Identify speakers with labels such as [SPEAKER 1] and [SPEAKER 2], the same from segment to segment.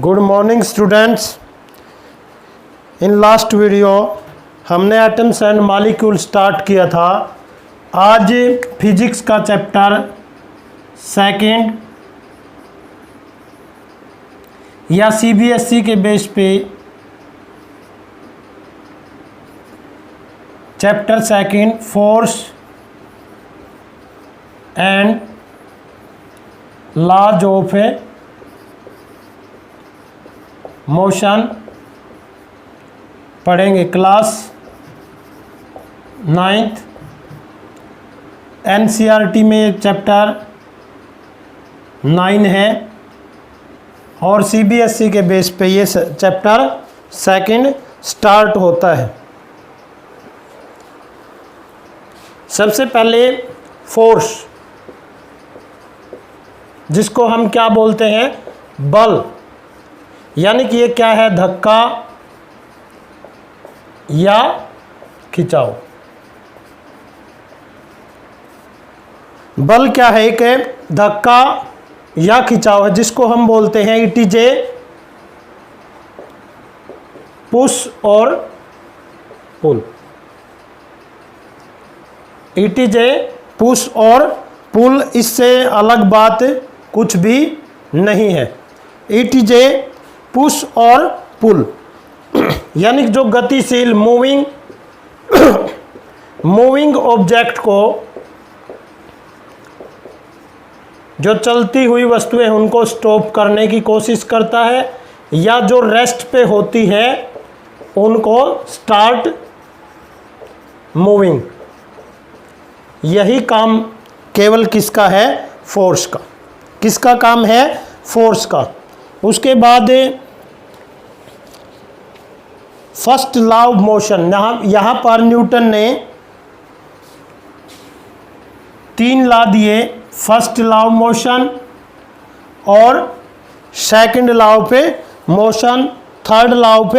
[SPEAKER 1] Good morning students. In last video हमने atoms and molecule start किया था। आज फिजिक्स का चैप्टर सेकंड या सीबीएसई के बेस पे chapter second force and laws of motion पढ़ेंगे। क्लास 9th एनसीईआरटी में चैप्टर 9 है और सीबीएसई के बेस पे ये चैप्टर सेकंड स्टार्ट होता है। सबसे पहले फोर्स, जिसको हम क्या बोलते हैं, बल, यानी कि ये क्या है, धक्का या खिंचाव। बल क्या है, एक धक्का या खिंचाव है, जिसको हम बोलते हैं इट इज ए पुश और पुल। इट इज ए पुश और पुल, इससे अलग बात कुछ भी नहीं है। इट इज ए पुश और पुल यानी जो गतिशील मूविंग ऑब्जेक्ट को, जो चलती हुई वस्तुएं उनको स्टॉप करने की कोशिश करता है, या जो रेस्ट पे होती है उनको स्टार्ट मूविंग। यही काम केवल किसका है, फोर्स का। किसका काम है, फोर्स का। उसके बाद फर्स्ट लॉ ऑफ मोशन, यहाँ पर न्यूटन ने 3 लॉ दिए। फर्स्ट लॉ ऑफ मोशन और second law of motion, third law of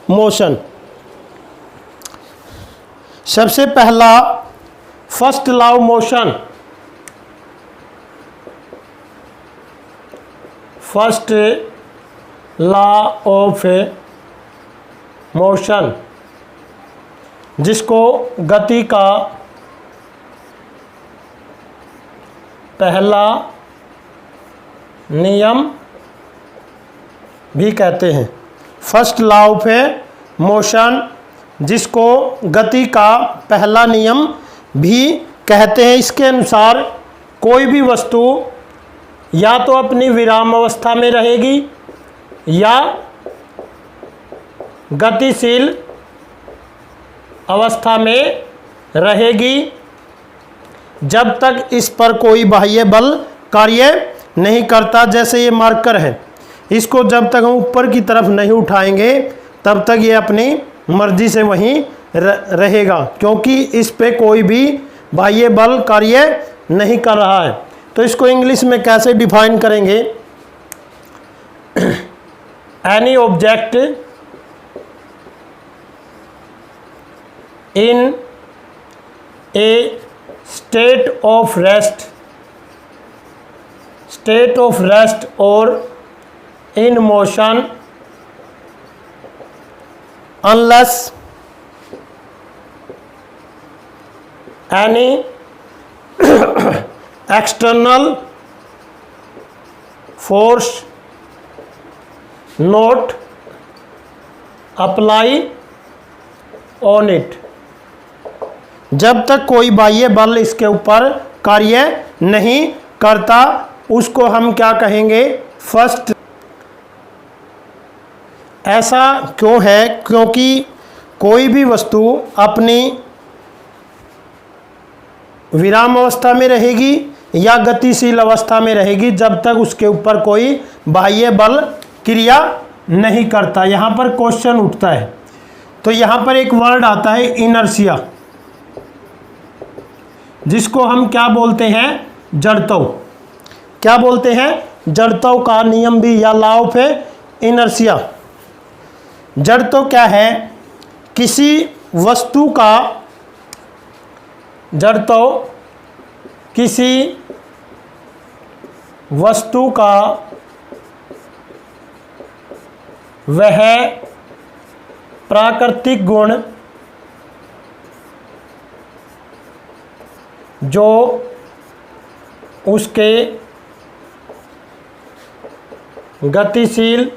[SPEAKER 1] motion. सबसे पहला first law of motion. First law of motion, जिसको गति का पहला नियम भी कहते हैं। फर्स्ट लॉ ऑफ मोशन, जिसको गति का पहला नियम भी कहते हैं। इसके अनुसार कोई भी वस्तु या तो अपनी विराम अवस्था में रहेगी या गतिशील अवस्था में रहेगी, जब तक इस पर कोई बाह्य बल कार्य नहीं करता। जैसे ये मार्कर है, इसको जब तक हम ऊपर की तरफ नहीं उठाएंगे तब तक ये अपनी मर्जी से वहीं रहेगा, क्योंकि इस पे कोई भी बाह्य बल कार्य नहीं कर रहा है। तो इसको इंग्लिश में कैसे डिफाइन करेंगे, any object in a state of rest or in motion unless any external force not apply on it। जब तक कोई बाह्य बल इसके ऊपर कार्य नहीं करता, उसको हम क्या कहेंगे, फर्स्ट। ऐसा क्यों है, क्योंकि कोई भी वस्तु अपनी विराम अवस्था में रहेगी या गतिशील अवस्था में रहेगी जब तक उसके ऊपर कोई बाह्य बल क्रिया नहीं करता। यहाँ पर क्वेश्चन उठता है, तो यहाँ पर एक वर्ड आता है इनर्शिया, जिसको हम क्या बोलते हैं, जड़त्व। क्या बोलते हैं, जड़त्व का नियम भी, या लॉ ऑफ इनर्शिया। जड़त्व क्या है, किसी वस्तु का जड़त्व किसी वस्तु का वह प्राकृतिक गुण जो उसके गतिशील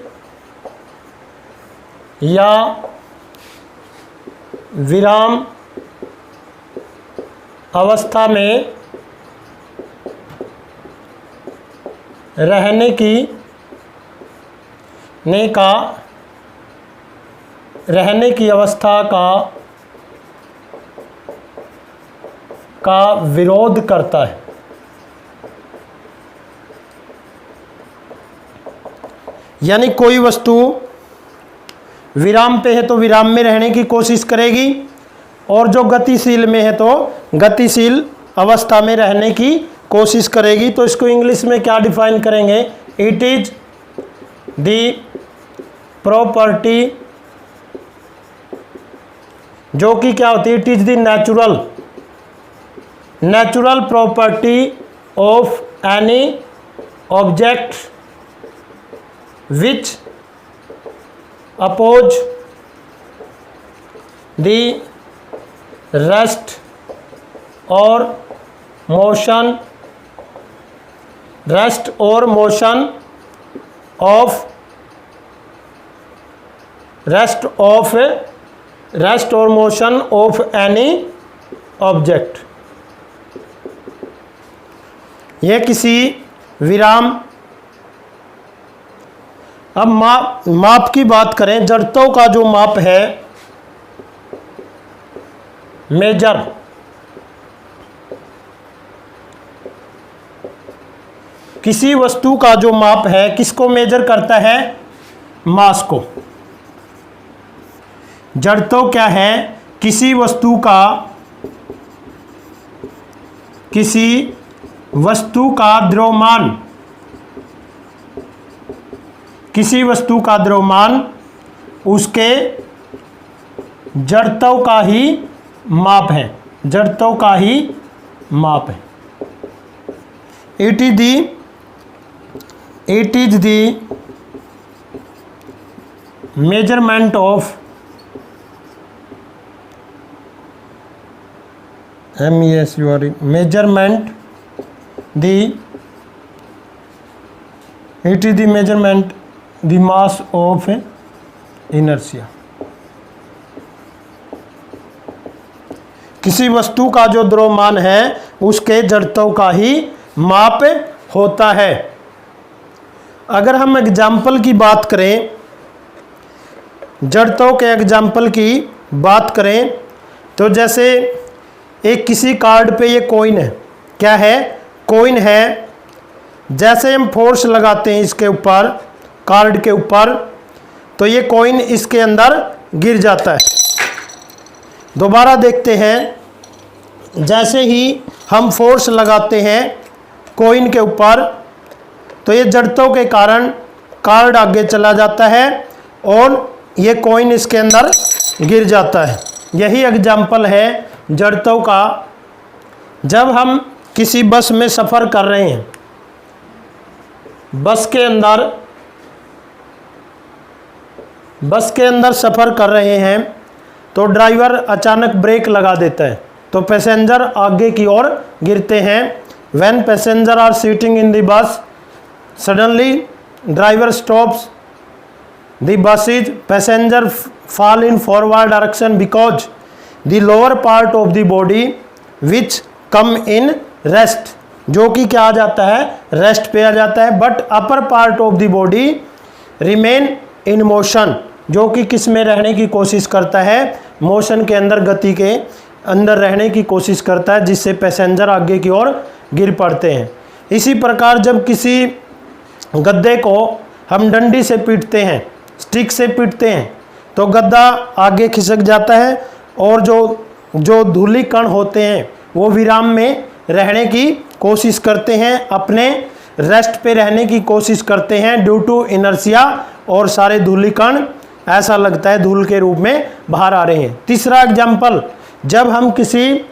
[SPEAKER 1] या विराम अवस्था में रहने की अवस्था का विरोध करता है। यानी कोई वस्तु विराम पे है तो विराम में रहने की कोशिश करेगी, और जो गतिशील में है तो गतिशील अवस्था में रहने की कोशिश करेगी। तो इसको इंग्लिश में क्या डिफाइन करेंगे? इट इज द प्रॉपर्टी, जो कि क्या होती है? It is the natural property of any object which oppose the rest or motion of any object। यह किसी विराम, अब माप की बात करें, जड़त्व का जो माप है, मेजर, किसी वस्तु का जो माप है किसको मेजर करता है? मास को। जड़त्व क्या है? किसी वस्तु का द्रव्यमान, किसी वस्तु का द्रव्यमान उसके जड़त्व का ही माप है, जड़त्व का ही माप है। It is the measurement of the mass of inertia। किसी वस्तु का जो द्रव्यमान है उसके जड़त्व का ही माप होता है। अगर हम एग्जाम्पल की बात करें, जड़त्व के एग्जाम्पल की बात करें, तो जैसे एक किसी कार्ड पे ये कॉइन है, क्या है? कॉइन है। जैसे हम फोर्स लगाते हैं इसके ऊपर, कार्ड के ऊपर, तो ये कॉइन इसके अंदर गिर जाता है। दोबारा देखते हैं, जैसे ही हम फोर्स लगाते हैं कॉइन के ऊपर, तो ये जड़त्व के कारण कार्ड आगे चला जाता है और ये कॉइन इसके अंदर गिर जाता है। यही एग्जाम्पल है जड़त्व का। जब हम किसी बस में सफ़र कर रहे हैं, बस के अंदर सफ़र कर रहे हैं, तो ड्राइवर अचानक ब्रेक लगा देता है, तो पैसेंजर आगे की ओर गिरते हैं। When passenger are sitting in the bus, suddenly driver stops the buses, passenger fall in forward direction because the lower part of the body which come in rest, जो कि क्या आ जाता है? रेस्ट पे आ जाता है। But upper part of the body remain in motion, जो कि किस में रहने की कोशिश करता है? मोशन के अंदर, गति के अंदर रहने की कोशिश करता है, जिससे पैसेंजर आगे की ओर गिर पड़ते हैं। इसी प्रकार जब किसी गद्दे को हम डंडी से पीटते हैं, स्टिक से पीटते हैं, तो गद्दा आगे खिसक जाता है और जो धूली कण होते हैं वो विराम में रहने की कोशिश करते हैं, अपने रेस्ट पे रहने की कोशिश करते हैं ड्यू टू इनर्शिया, और सारे धूली कण ऐसा लगता है धूल के रूप में बाहर आ रहे हैं। तीसरा एग्जाम्पल, जब हम किसी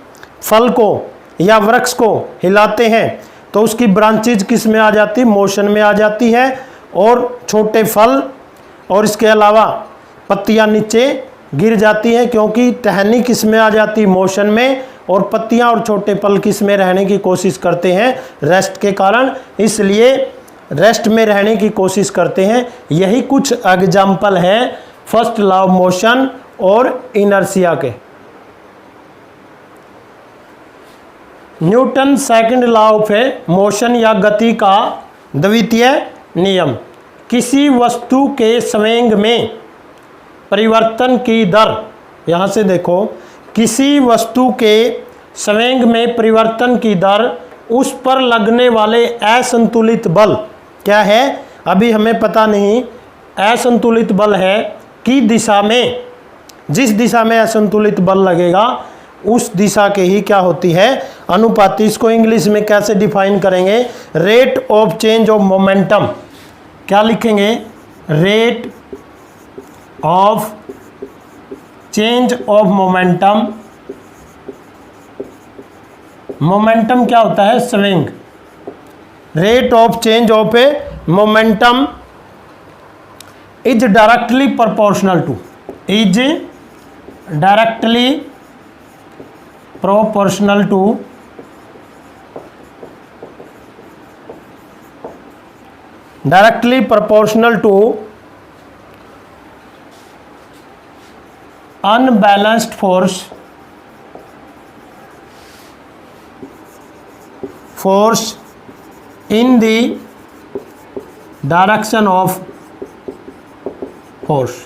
[SPEAKER 1] फल को या वृक्ष को हिलाते हैं तो उसकी ब्रांचेज किस में आ जाती? मोशन में आ जाती है, और छोटे फल और इसके अलावा पत्तियां नीचे गिर जाती हैं, क्योंकि टहनी किस में आ जाती, मोशन में, और पत्तियां और छोटे पल किस में रहने की कोशिश करते हैं, रेस्ट के कारण, इसलिए रेस्ट में रहने की कोशिश करते हैं। यही कुछ एग्जाम्पल हैं फर्स्ट लॉ ऑफ मोशन और इनर्शिया के। Newton second law of motion या गति का द्वितीय नियम, किसी वस्तु के संवेग में परिवर्तन की दर, यहाँ से देखो, किसी वस्तु के संवेग में परिवर्तन की दर उस पर लगने वाले असंतुलित बल क्या है, अभी हमें पता नहीं। असंतुलित बल है कि दिशा में, जिस दिशा में असंतुलित बल लगेगा उस दिशा के ही क्या होती है, अनुपाती। इसको इंग्लिश में कैसे डिफाइन करेंगे, rate of change of momentum. क्या लिखेंगे, rate of change of momentum. Momentum क्या होता है, swing. Rate of change of a momentum is directly proportional to, is directly proportional to unbalanced force in the direction of force।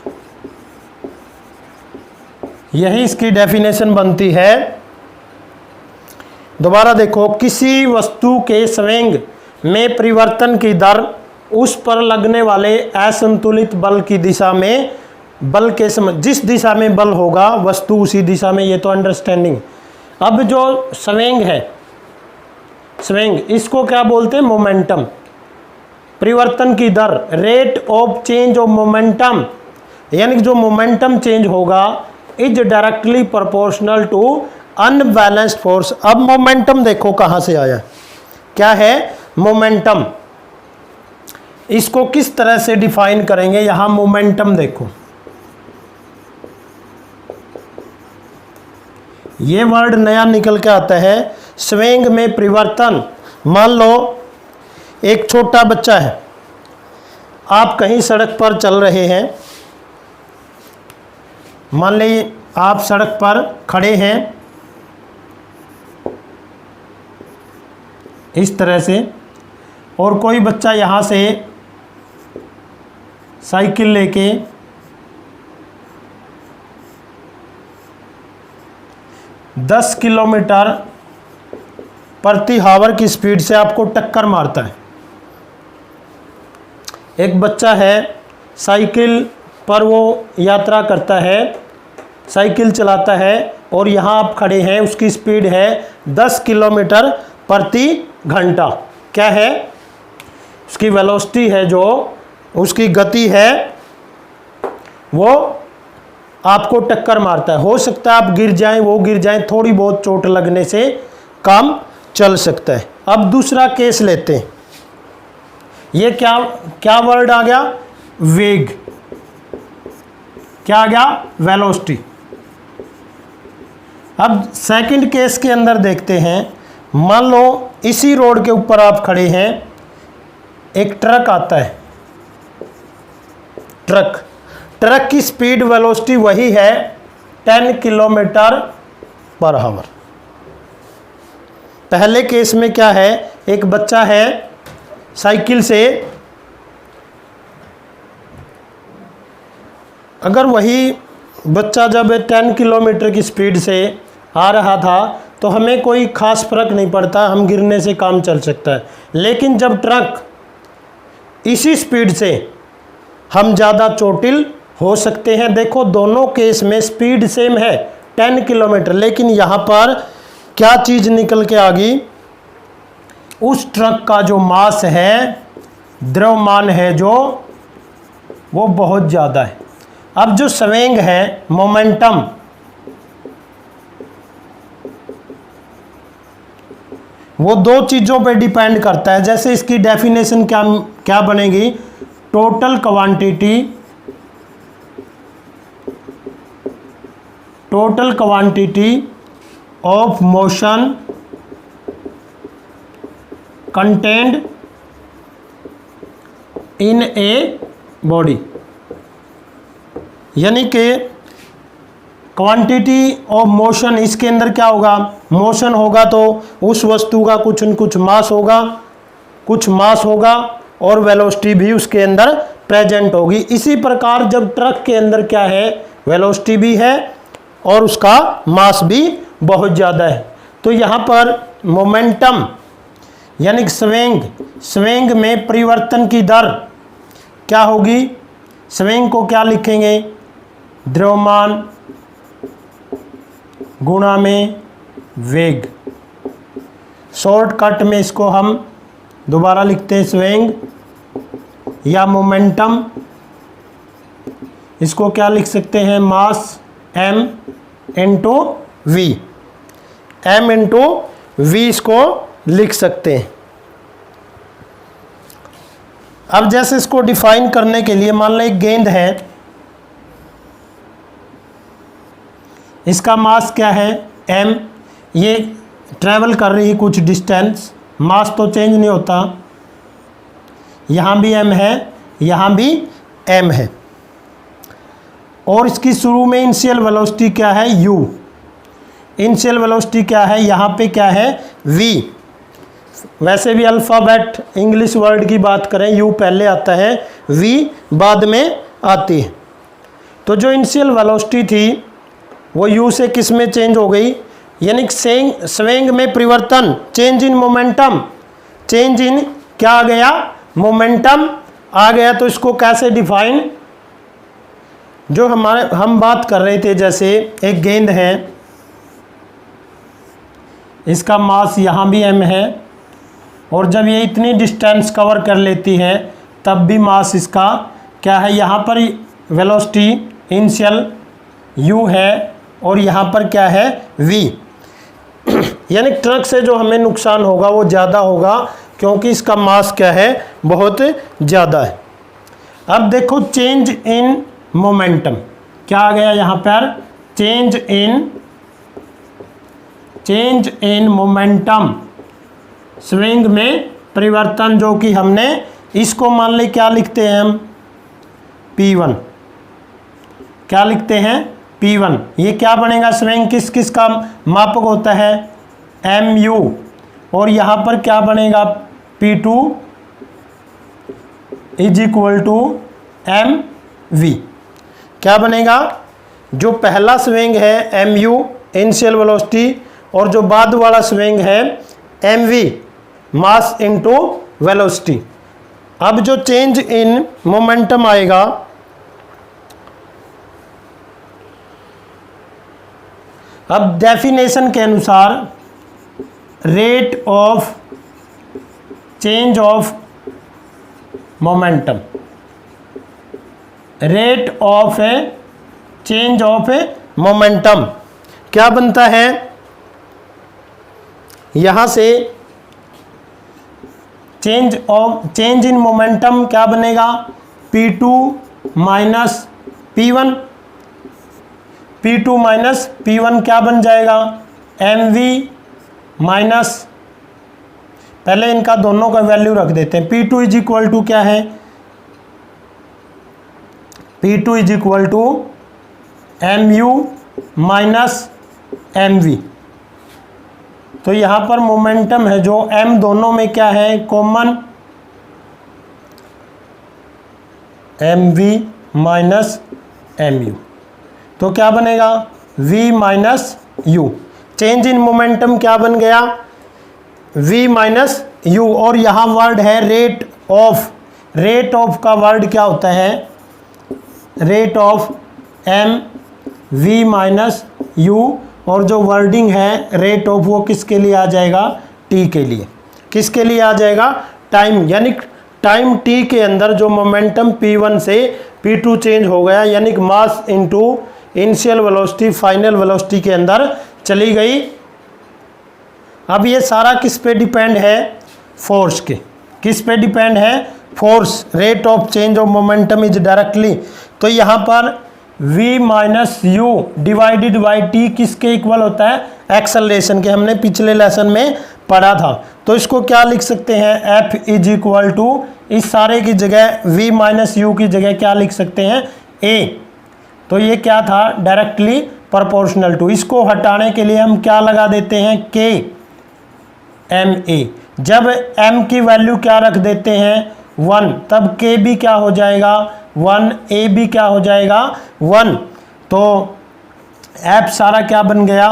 [SPEAKER 1] यही इसकी definition बनती है। दोबारा देखो, किसी वस्तु के संवेग में परिवर्तन की दर उस पर लगने वाले असंतुलित बल की दिशा में, बल के जिस दिशा में बल होगा वस्तु उसी दिशा में, ये तो अंडरस्टैंडिंग। अब जो संवेग है, संवेग, इसको क्या बोलते हैं, मोमेंटम। परिवर्तन की दर, rate of change of momentum, यानी जो मोमेंटम चेंज होगा is directly proportional to unbalanced force. अब मोमेंटम देखो कहां से आया, क्या है मोमेंटम, इसको किस तरह से डिफाइन करेंगे। यहां मोमेंटम देखो, ये वर्ड नया निकल के आता है, स्विंग में परिवर्तन। मान लो एक छोटा बच्चा है, आप कहीं सड़क पर चल रहे हैं, मान लीजिए आप सड़क पर खड़े हैं इस तरह से, और कोई बच्चा यहाँ से साइकिल लेके दस किलोमीटर प्रति आवर की स्पीड से आपको टक्कर मारता है। एक बच्चा है साइकिल पर, वो यात्रा करता है, साइकिल चलाता है, और यहाँ आप खड़े हैं, उसकी स्पीड है 10 किलोमीटर प्रति घंटा। क्या है, उसकी वेलोसिटी है, जो उसकी गति है, वो आपको टक्कर मारता है। हो सकता है आप गिर जाएं, वो गिर जाएं, थोड़ी बहुत चोट लगने से काम चल सकता है। अब दूसरा केस लेते हैं, ये क्या वर्ड आ गया, वेग। क्या आ गया, वेलोसिटी। अब सेकंड केस के अंदर देखते हैं, मान लो इसी रोड के ऊपर आप खड़े हैं, एक ट्रक आता है, ट्रक की स्पीड वेलोसिटी वही है 10 किलोमीटर पर आवर। पहले केस में क्या है, एक बच्चा है साइकिल से, अगर वही बच्चा जब 10 किलोमीटर की स्पीड से आ रहा था तो हमें कोई खास फर्क नहीं पड़ता, हम गिरने से काम चल सकता है। लेकिन जब ट्रक इसी स्पीड से, हम ज़्यादा चोटिल हो सकते हैं। देखो दोनों केस में स्पीड सेम है 10 किलोमीटर, लेकिन यहाँ पर क्या चीज़ निकल के आ गई, उस ट्रक का जो मास है, द्रव्यमान है जो, वो बहुत ज़्यादा है। अब जो संवेग है, मोमेंटम, वो दो चीज़ों पे डिपेंड करता है। जैसे इसकी डेफिनेशन क्या बनेगी, total quantity total quantity of motion contained in a body, यानी कि क्वांटिटी ऑफ मोशन, इसके अंदर क्या होगा, मोशन होगा तो उस वस्तु का कुछ न कुछ मास होगा और वेलोसिटी भी उसके अंदर प्रेजेंट होगी। इसी प्रकार जब ट्रक के अंदर क्या है, वेलोसिटी भी है और उसका मास भी बहुत ज़्यादा है, तो यहाँ पर मोमेंटम यानी कि स्विंग में परिवर्तन की दर क्या होगी, स्विंग को क्या लिखेंगे, द्रव्यमान गुणा में वेग। शॉर्टकट में इसको हम दोबारा लिखते हैं स्विंग या मोमेंटम, इसको क्या लिख सकते हैं, mass m into v, m into v इसको लिख सकते हैं। अब जैसे इसको डिफाइन करने के लिए मान लो एक गेंद है, इसका मास क्या है m, ये ट्रैवल कर रही है कुछ डिस्टेंस, मास तो चेंज नहीं होता, यहाँ भी m है, यहाँ भी m है, और इसकी शुरू में इनिशियल वेलोसिटी क्या है u, इनिशियल वेलोसिटी क्या है, यहाँ पे क्या है v। वैसे भी अल्फ़ाबेट इंग्लिश वर्ड की बात करें u पहले आता है, v बाद में आती है। तो जो इनिशियल वेलोसिटी थी वो u से किस में चेंज हो गई, यानी स्विंग में परिवर्तन, change in momentum, change in क्या आ गया, मोमेंटम आ गया। तो इसको कैसे डिफाइन, जो हम बात कर रहे थे, जैसे एक गेंद है, इसका मास यहाँ भी m है और जब ये इतनी डिस्टेंस कवर कर लेती है तब भी मास इसका क्या है, यहाँ पर वेलोसिटी इनिशियल u है और यहाँ पर क्या है v, यानी ट्रक से जो हमें नुकसान होगा वो ज़्यादा होगा क्योंकि इसका मास क्या है, बहुत ज़्यादा है। अब देखो चेंज इन मोमेंटम क्या आ गया यहाँ पर, चेंज इन मोमेंटम, स्विंग में परिवर्तन, जो कि हमने इसको मान ले क्या लिखते हैं हम, P1, क्या लिखते हैं P1। ये क्या बनेगा, स्विंग किस का मापक होता है, mu, और यहाँ पर क्या बनेगा P2 is equal to mv। क्या बनेगा, जो पहला स्विंग है mu इनिशियल वेलोसिटी और जो बाद वाला स्विंग है mv मास इनटू वेलोसिटी। अब जो चेंज इन मोमेंटम आएगा, अब डेफिनेशन के अनुसार rate of change of momentum, rate of A change of a momentum क्या बनता है, यहाँ से चेंज इन मोमेंटम क्या बनेगा, P2 minus P1, P2 minus P1 क्या बन जाएगा, mv माइनस, पहले इनका दोनों का वैल्यू रख देते हैं, P2 इज इक्वल टू क्या है, P2 is equal to mu minus mv। तो यहाँ पर मोमेंटम है जो m दोनों में क्या है, कॉमन, mv माइनस mu, तो क्या बनेगा v minus u। Change in momentum क्या बन गया, v माइनस u, और यहाँ वर्ड है रेट ऑफ, रेट ऑफ का वर्ड क्या होता है, rate of m v minus u, और जो वर्डिंग है रेट ऑफ वो किसके लिए आ जाएगा, t के लिए, किसके लिए आ जाएगा, टाइम, यानी टाइम t के अंदर जो मोमेंटम P1 से P2 चेंज हो गया, यानी कि mass into initial velocity final velocity के अंदर चली गई। अब ये सारा किस पे डिपेंड है, फोर्स के, किस पे डिपेंड है, force, rate of change of momentum is directly. तो यहाँ पर v minus you divided by T किसके इक्वल होता है, एक्सेलरेशन के, हमने पिछले लेसन में पढ़ा था। तो इसको क्या लिख सकते हैं, f इज इक्वल टू, इस सारे की जगह v माइनस यू की जगह क्या लिख सकते हैं, a। तो ये क्या था, डायरेक्टली प्रोपोर्शनल टू। इसको हटाने के लिए हम क्या लगा देते हैं, k ma। जब m की वैल्यू क्या रख देते हैं 1, तब k भी क्या हो जाएगा 1, a भी क्या हो जाएगा 1। तो f सारा क्या बन गया।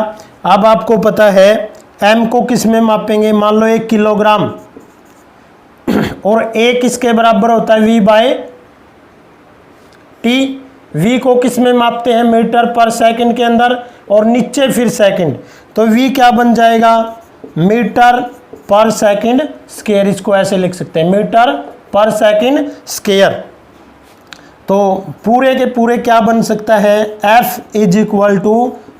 [SPEAKER 1] अब आपको पता है m को किस में मापेंगे, मान लो 1 किलोग्राम और a किसके बराबर होता है, v बाय टी। v को किस में मापते हैं, मीटर पर सेकंड के अंदर, और नीचे फिर सेकंड। तो v क्या बन जाएगा, मीटर पर सेकंड स्क्वायर। इसको ऐसे लिख सकते हैं, मीटर पर सेकंड स्क्वायर। तो पूरे के पूरे क्या बन सकता है, f is equal to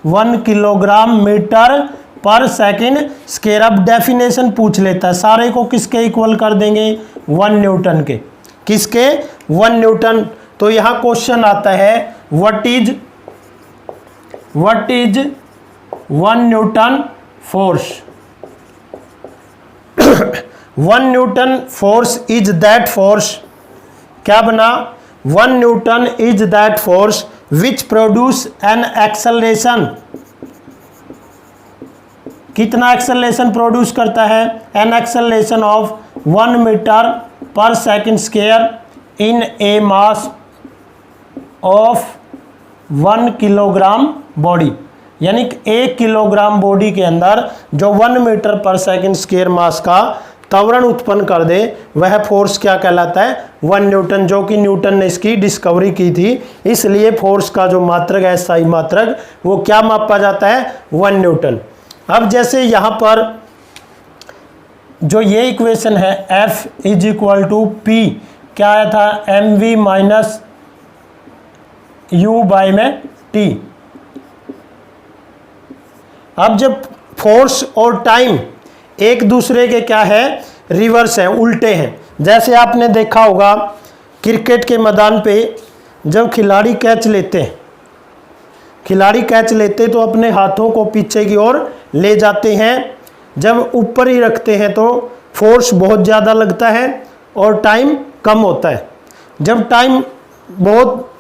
[SPEAKER 1] 1 kilogram metre per second square. अब डेफिनेशन पूछ लेता है, सारे को किसके इक्वल कर देंगे, 1 न्यूटन के। किसके, 1 न्यूटन। तो यहाँ क्वेश्चन आता है what is 1 Newton force. 1 Newton force is that force, क्या बना, 1 Newton is that force which produce an acceleration. कितना एक्सेलरेशन प्रोड्यूस करता है, an acceleration of 1 metre per second square in A mass of 1 kilogram body. यानी कि 1 kilogram body के अंदर जो 1 मीटर पर सेकंड स्क्वायर मास का त्वरण उत्पन्न कर दे, वह फोर्स क्या कहलाता है, 1 न्यूटन, जो कि न्यूटन ने इसकी डिस्कवरी की थी। इसलिए फोर्स का जो मात्रक है, स्थायी मात्रक, वो क्या मापा जाता है, 1 न्यूटन। अब जैसे यहाँ पर जो ये इक्वेशन है F is equal to P, क्या आया था, mv माइनस यू बाई में T। अब जब फोर्स और टाइम एक दूसरे के क्या है, रिवर्स है, उल्टे हैं। जैसे आपने देखा होगा क्रिकेट के मैदान पे जब खिलाड़ी कैच लेते तो अपने हाथों को पीछे की ओर ले जाते हैं। जब ऊपर ही रखते हैं तो फोर्स बहुत ज़्यादा लगता है और टाइम कम होता है। जब टाइम बहुत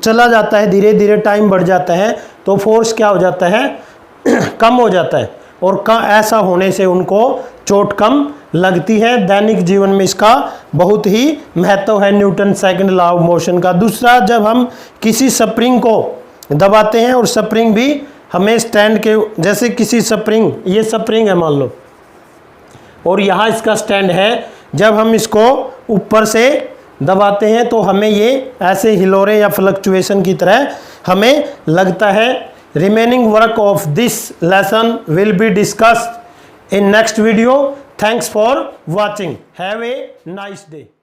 [SPEAKER 1] चला जाता है, धीरे धीरे टाइम बढ़ जाता है, तो फोर्स क्या हो जाता है, कम हो जाता है। और ऐसा होने से उनको चोट कम लगती है। दैनिक जीवन में इसका बहुत ही महत्व है, Newton second law of motion का। दूसरा, जब हम किसी स्प्रिंग को दबाते हैं और स्प्रिंग भी हमें स्टैंड के, जैसे किसी स्प्रिंग, ये स्प्रिंग है मान लो, और यहाँ इसका स्टैंड है, जब हम इसको ऊपर से दबाते हैं तो हमें ये ऐसे हिलोरे या फ्लक्चुएशन की तरह हमें लगता है। Remaining work of this lesson will be discussed in next video. Thanks for watching. Have a nice day.